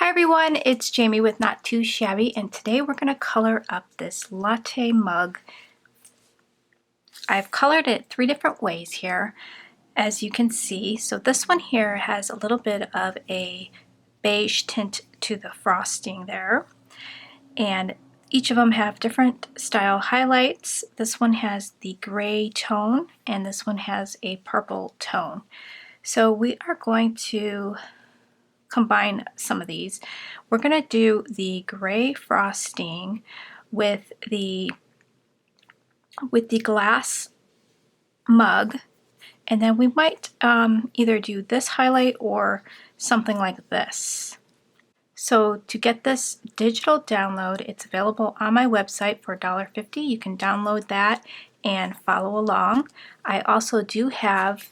Hi everyone, it's Jamie with Not Too Shabby, and today we're going to color up this latte mug. I've colored it 3 different ways here, as you can see. So this one here has a little bit of a beige tint to the frosting there, and each of them have different style highlights. This one has the gray tone, and this one has a purple tone. So we are going to combine some of these. We're going to do the gray frosting with the glass mug, and then we might either do this highlight or something like this. So to get this digital download, it's available on my website for $1.50. You can download that and follow along. I also do have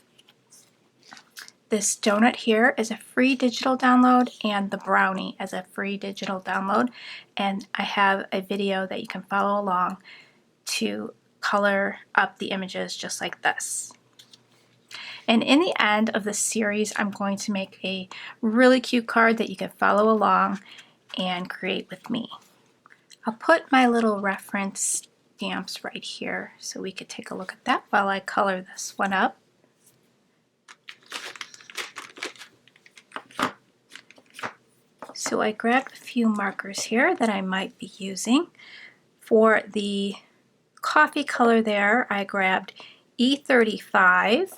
this donut here as a free digital download and the brownie as a free digital download, and I have a video that you can follow along to color up the images just like this. And in the end of the series, I'm going to make a really cute card that you can follow along and create with me. I'll put my little reference stamps right here so we could take a look at that while I color this one up. So I grabbed a few markers here that I might be using. For the coffee color there, I grabbed E35.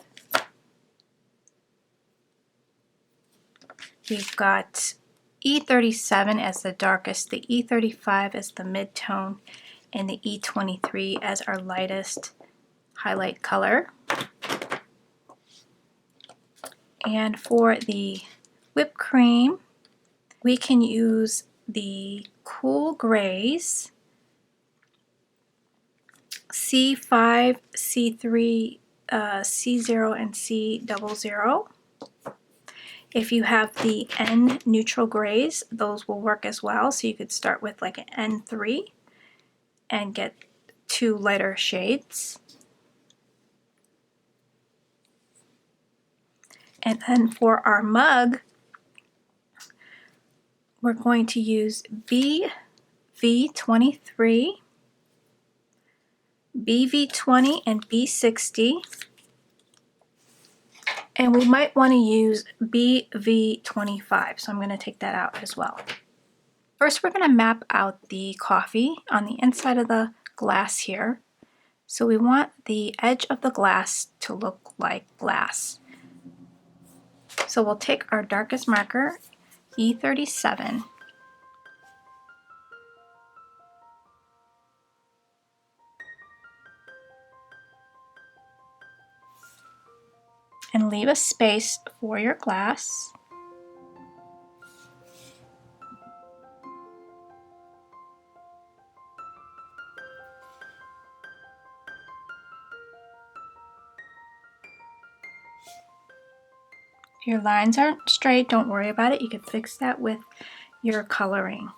We've got E37 as the darkest, the E35 as the mid-tone, and the E23 as our lightest highlight color. And for the whipped cream, we can use the cool grays, C5, C3, C0, and C00. If you have the N neutral grays, those will work as well. So you could start with like an N3 and get 2 lighter shades. And then for our mug, we're going to use BV23, BV20, and B60. And we might want to use BV25, so I'm going to take that out as well. First, we're going to map out the coffee on the inside of the glass here. So we want the edge of the glass to look like glass. So we'll take our darkest marker, E37, and leave a space for your glass. If your lines aren't straight, don't worry about it. You can fix that with your coloring.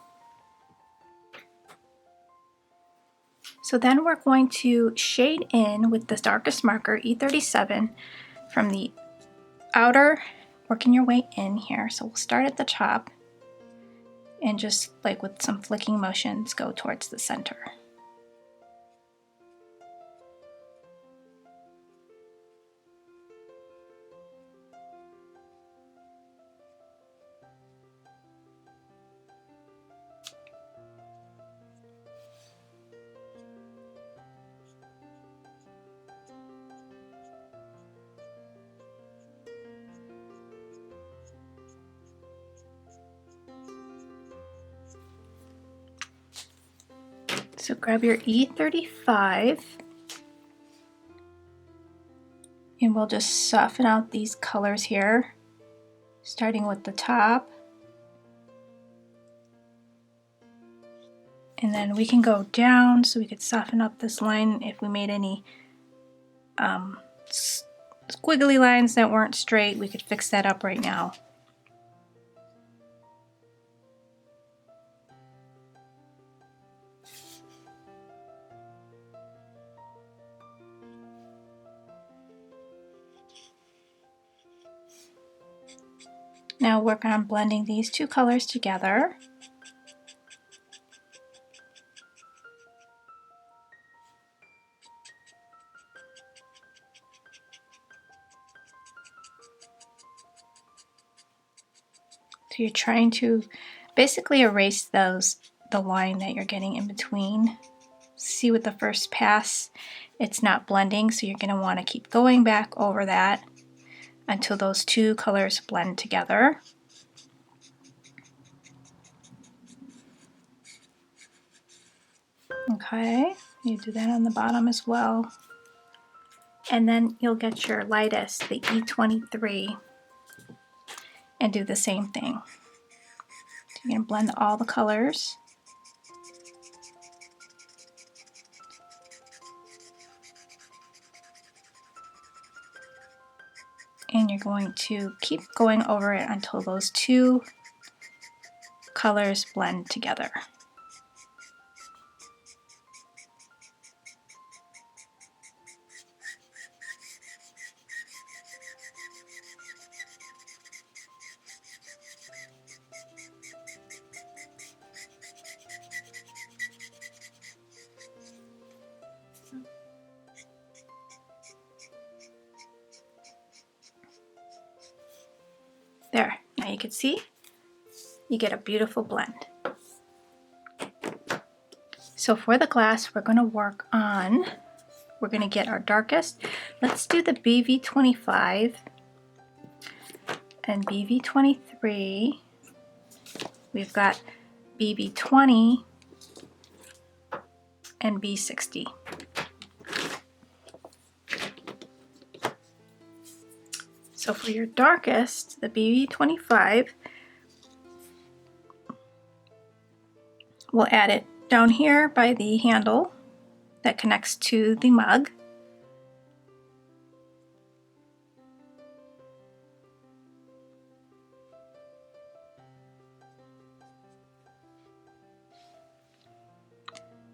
So then we're going to shade in with the darkest marker, E37, from the outer, working your way in here. So we'll start at the top and just like with some flicking motions, go towards the center. So grab your E35 and we'll just soften out these colors here, starting with the top. And then we can go down so we could soften up this line if we made any squiggly lines that weren't straight. We could fix that up right now. Now work on blending these two colors together. So you're trying to basically erase the line that you're getting in between. See with the first pass, it's not blending, so you're going to want to keep going back over that until those two colors blend together. Okay, you do that on the bottom as well. And then you'll get your lightest, the E23, and do the same thing. So you're going to blend all the colors. And you're going to keep going over it until those two colors blend together. There, now you can see you get a beautiful blend. So for the glass, we're going to work on, we're going to get our darkest. Let's do the BV25 and BV23. We've got BV20 and B60. So for your darkest, the BV25, we'll add it down here by the handle that connects to the mug.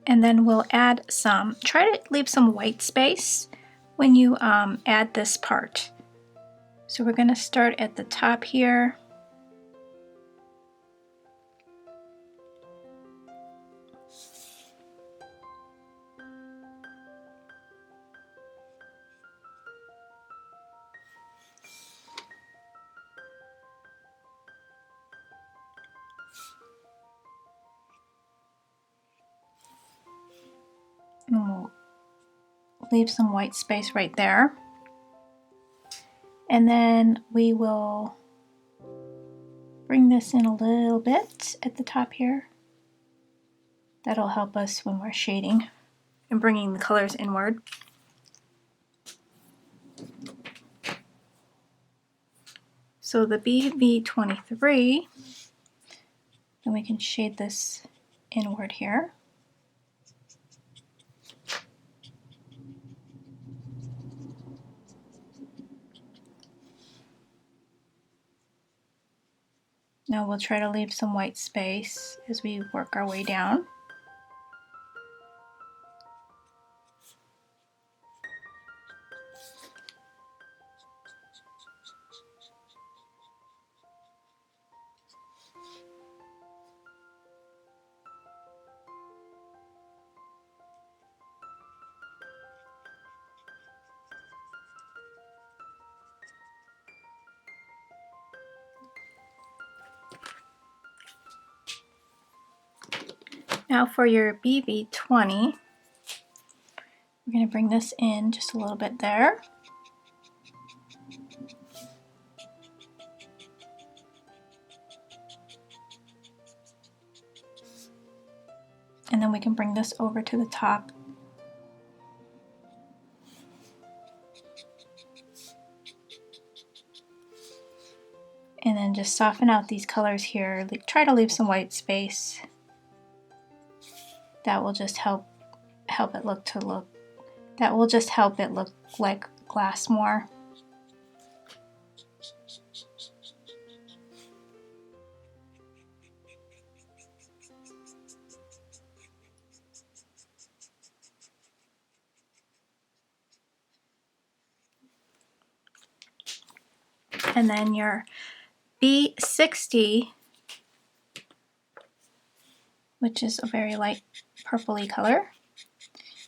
And then we'll add some, try to leave some white space when you add this part. So we're going to start at the top here. And we'll leave some white space right there. And then we will bring this in a little bit at the top here. That'll help us when we're shading and bringing the colors inward. So the BV23, then we can shade this inward here. Now we'll try to leave some white space as we work our way down. Now for your BV20, we're going to bring this in just a little bit there. And then we can bring this over to the top. And then just soften out these colors here. Try to leave some white space. That will just help it look like glass more. And then your B60, which is a very light purpley color.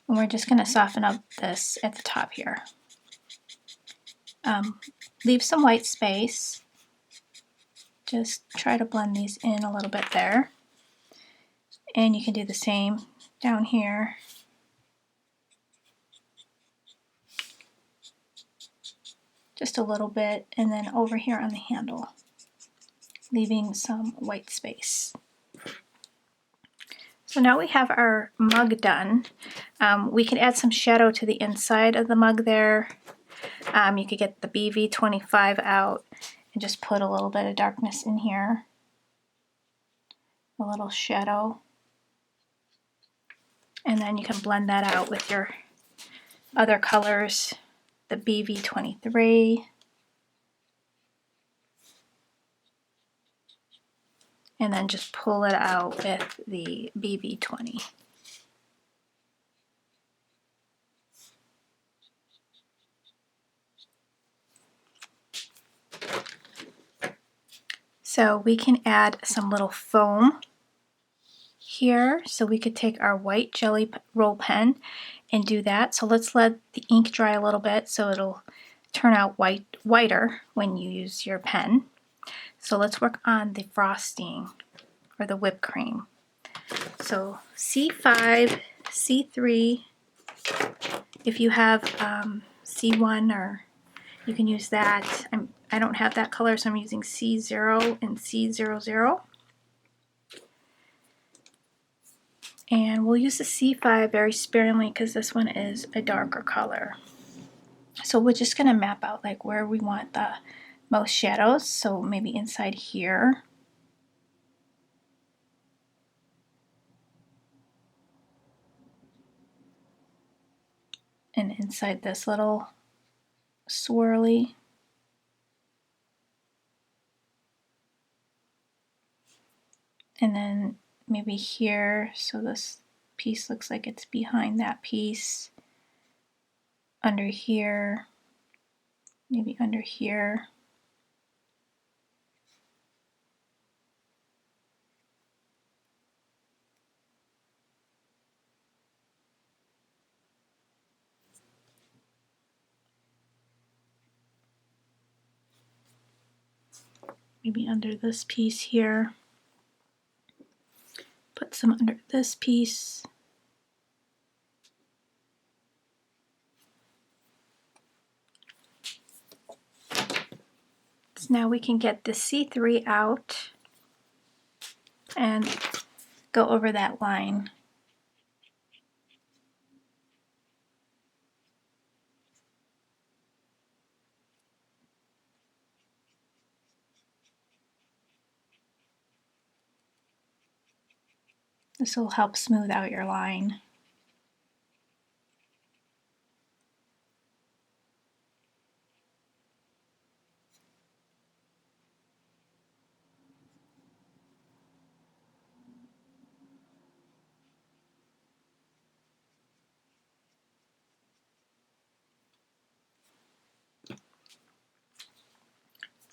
And we're just going to soften up this at the top here. Leave some white space. Just try to blend these in a little bit there. And you can do the same down here. Just a little bit, and then over here on the handle, leaving some white space. So now we have our mug done. We can add some shadow to the inside of the mug there. You could get the BV25 out and just put a little bit of darkness in here. A little shadow. And then you can blend that out with your other colors, the BV23. And then just pull it out with the BV20. So we can add some little foam here. So we could take our white jelly roll pen and do that. So let's let the ink dry a little bit so it'll turn out whiter when you use your pen. So let's work on the frosting or the whipped cream. So C5, C3, if you have C1, or you can use that. I don't have that color, so I'm using C0 and C00. And we'll use the C5 very sparingly because this one is a darker color. So we're just going to map out like where we want the most shadows. So maybe inside here. And inside this little swirly. And then maybe here, so this piece looks like it's behind that piece. Under here, maybe under here. Maybe under this piece here. Put some under this piece. So now we can get the C3 out and go over that line. This will help smooth out your line.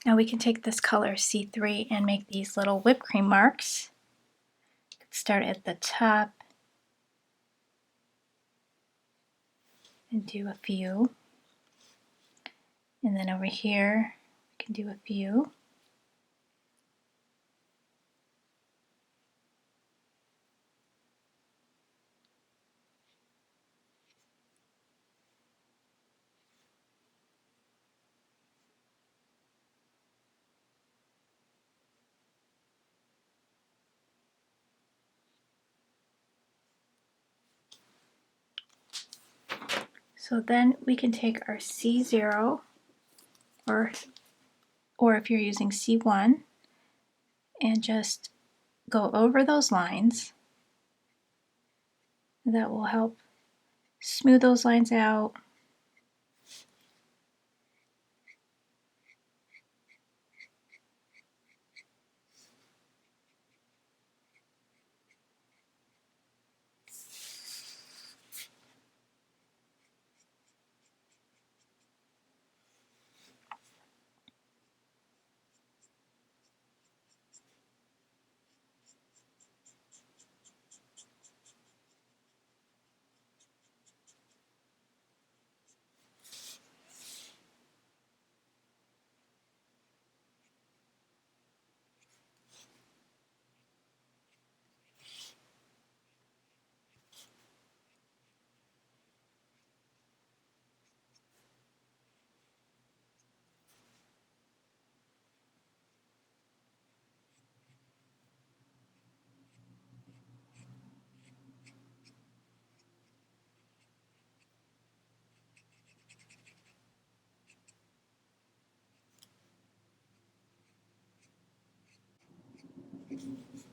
Now we can take this color C3 and make these little whipped cream marks. Start at the top and do a few. And then over here, we can do a few. So then we can take our C0, or if you're using C1, and just go over those lines. That will help smooth those lines out.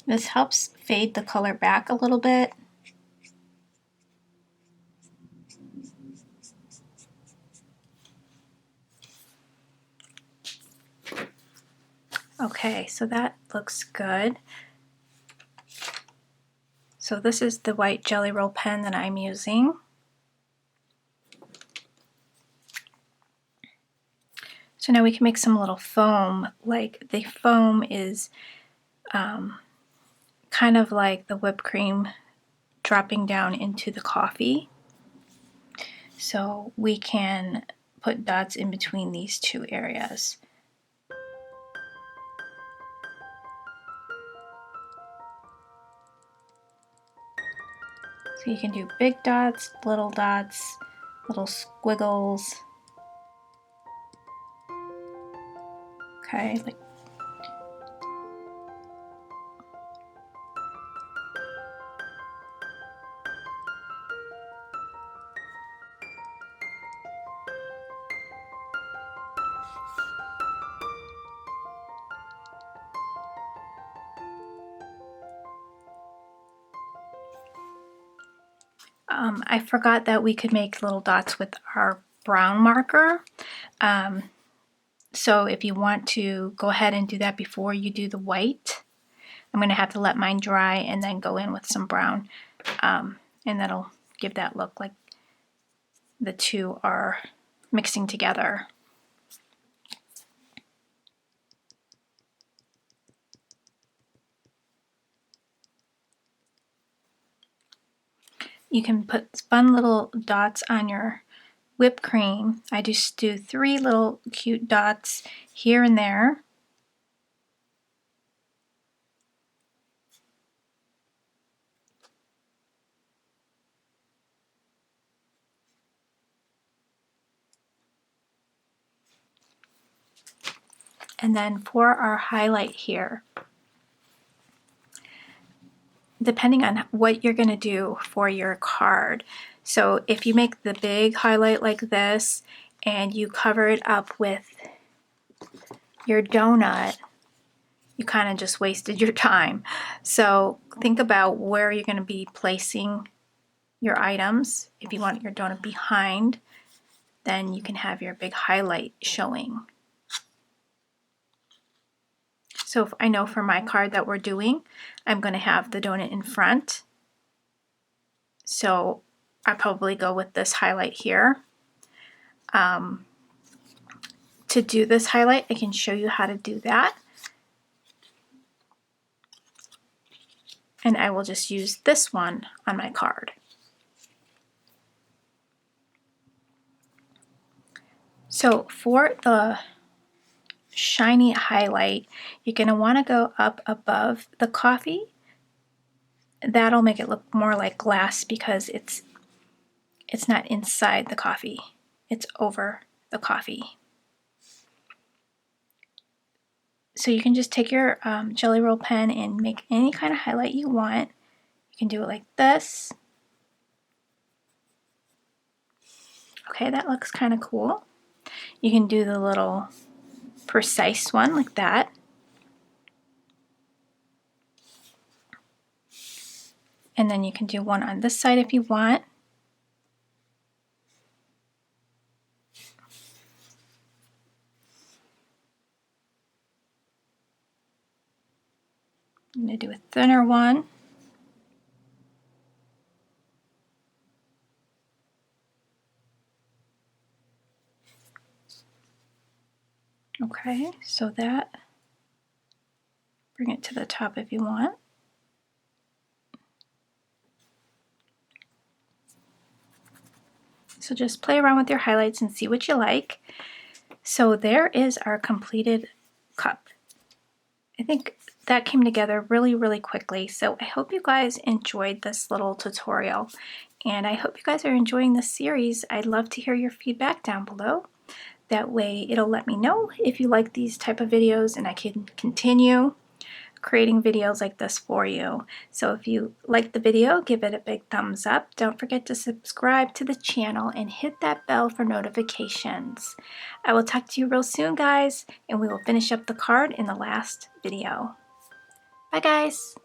This helps fade the color back a little bit. Okay, so that looks good. So this is the white Jelly Roll pen that I'm using. So now we can make some little foam. Like the foam is kind of like the whipped cream dropping down into the coffee. So we can put dots in between these two areas. So you can do big dots, little squiggles. Okay, like I forgot that we could make little dots with our brown marker. So if you want to go ahead and do that before you do the white, I'm going to have to let mine dry and then go in with some brown. And that'll give that look like the two are mixing together. You can put fun little dots on your whipped cream. I just do 3 little cute dots here and there. And then for our highlight here, depending on what you're going to do for your card. So if you make the big highlight like this and you cover it up with your donut, you kind of just wasted your time. So think about where you're going to be placing your items. If you want your donut behind, then you can have your big highlight showing. So if I know for my card that we're doing, I'm going to have the donut in front. So I probably go with this highlight here. To do this highlight, I can show you how to do that. And I will just use this one on my card. So for the shiny highlight, you're going to want to go up above the coffee. That'll make it look more like glass because it's not inside the coffee. It's over the coffee. So you can just take your Jelly Roll pen and make any kind of highlight you want. You can do it like this. Okay, that looks kind of cool. You can do the little precise one like that. And then you can do one on this side if you want. I'm going to do a thinner one. Okay, so that, bring it to the top if you want. So just play around with your highlights and see what you like. So there is our completed cup. I think that came together really, really quickly. So I hope you guys enjoyed this little tutorial. And I hope you guys are enjoying this series. I'd love to hear your feedback down below. That way it'll let me know if you like these type of videos and I can continue creating videos like this for you. So if you like the video, give it a big thumbs up. Don't forget to subscribe to the channel and hit that bell for notifications. I will talk to you real soon, guys, and we will finish up the card in the last video. Bye, guys.